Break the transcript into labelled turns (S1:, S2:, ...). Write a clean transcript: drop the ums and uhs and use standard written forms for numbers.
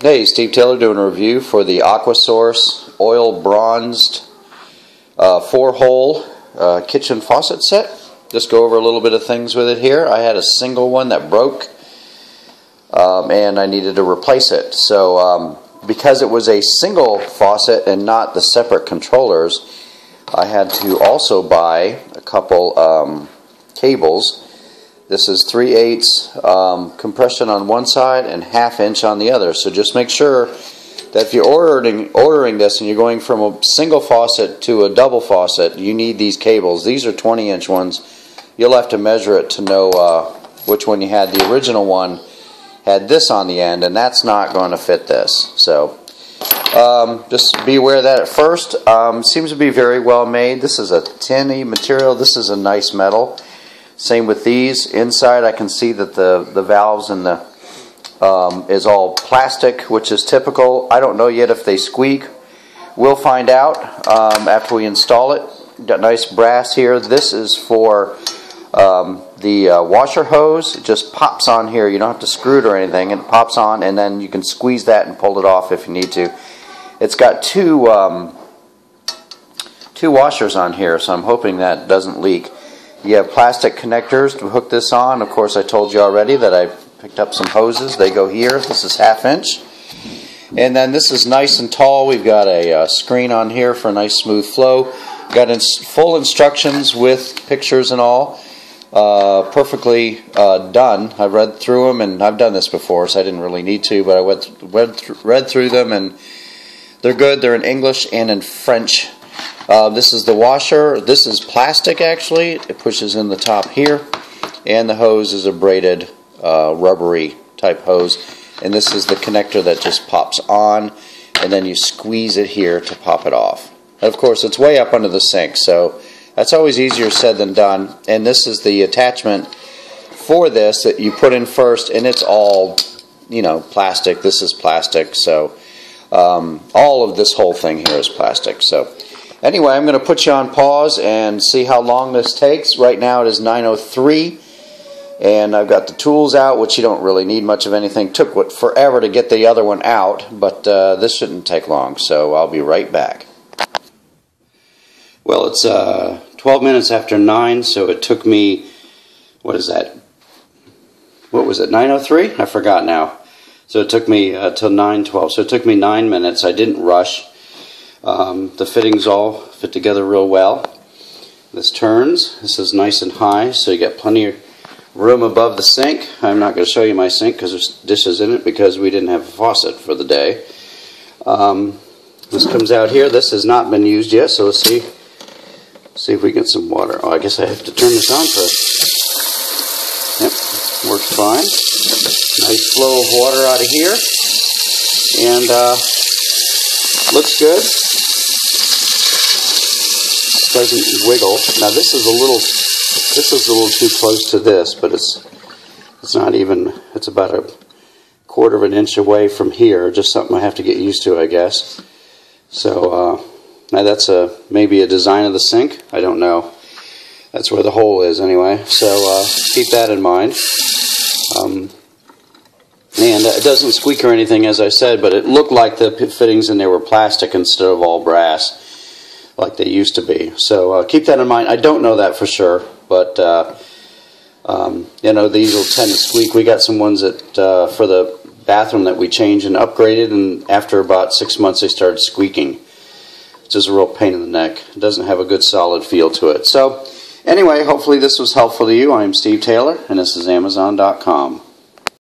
S1: Hey, Steve Taylor doing a review for the AquaSource oil bronzed 4-hole kitchen faucet set. Just go over a little bit of things with it here. I had a single one that broke and I needed to replace it. So because it was a single faucet and not the separate controllers, I had to also buy a couple cables. This is 3/8 compression on one side and 1/2 inch on the other. So just make sure that if you're ordering this and you're going from a single faucet to a double faucet, you need these cables. These are 20-inch ones. You'll have to measure it to know which one you had. The original one had this on the end, and that's not going to fit this. So just be aware of that at first. Seems to be very well made. This is a tinny material. This is a nice metal. Same with these. Inside I can see that the valves and the is all plastic, which is typical. I don't know yet if they squeak. We'll find out after we install it. Got nice brass here. This is for the washer hose. It just pops on here. You don't have to screw it or anything. It pops on, and then you can squeeze that and pull it off if you need to. It's got two washers on here, so I'm hoping that doesn't leak. You have plastic connectors to hook this on. Of course, I told you already that I picked up some hoses. They go here. This is 1/2 inch. And then this is nice and tall. We've got a screen on here for a nice smooth flow. Got full instructions with pictures and all. Perfectly done. I read through them, and I've done this before, so I didn't really need to, but I read through them, and they're good. They're in English and in French. This is the washer. This is plastic, actually. It pushes in the top here, and the hose is a braided rubbery type hose, and this is the connector that just pops on, and then you squeeze it here to pop it off. And of course, it's way up under the sink, so that's always easier said than done. And this is the attachment for this that you put in first, and it's all, you know, plastic. This is plastic, so all of this whole thing here is plastic. So anyway, I'm going to put you on pause and see how long this takes. Right now it is 9:03, and I've got the tools out, which you don't really need much of anything. Took forever to get the other one out, but this shouldn't take long, so I'll be right back. Well, it's 12 minutes after 9, so it took me, what is that? What was it, 9:03? I forgot now. So it took me till 9:12, so it took me 9 minutes. I didn't rush. The fittings all fit together real well. This turns. This is nice and high, so you get plenty of room above the sink. I'm not going to show you my sink because there's dishes in it because we didn't have a faucet for the day. This comes out here. This has not been used yet, so let's see if we get some water. Oh, I guess I have to turn this on first. Yep, works fine. Nice flow of water out of here, and looks good. Doesn't wiggle. Now this is a little too close to this, but it's not even. It's about a 1/4 of an inch away from here. Just something I have to get used to, I guess. So now that's maybe a design of the sink. I don't know. That's where the hole is anyway. So keep that in mind. And it doesn't squeak or anything, as I said, but it looked like the fittings in there were plastic instead of all brass, like they used to be. So keep that in mind. I don't know that for sure, but you know, these will tend to squeak. We got some ones that for the bathroom that we changed and upgraded, and after about 6 months they started squeaking. It's just a real pain in the neck. It doesn't have a good solid feel to it. So anyway, hopefully this was helpful to you. I'm Steve Taylor, and this is Amazon.com.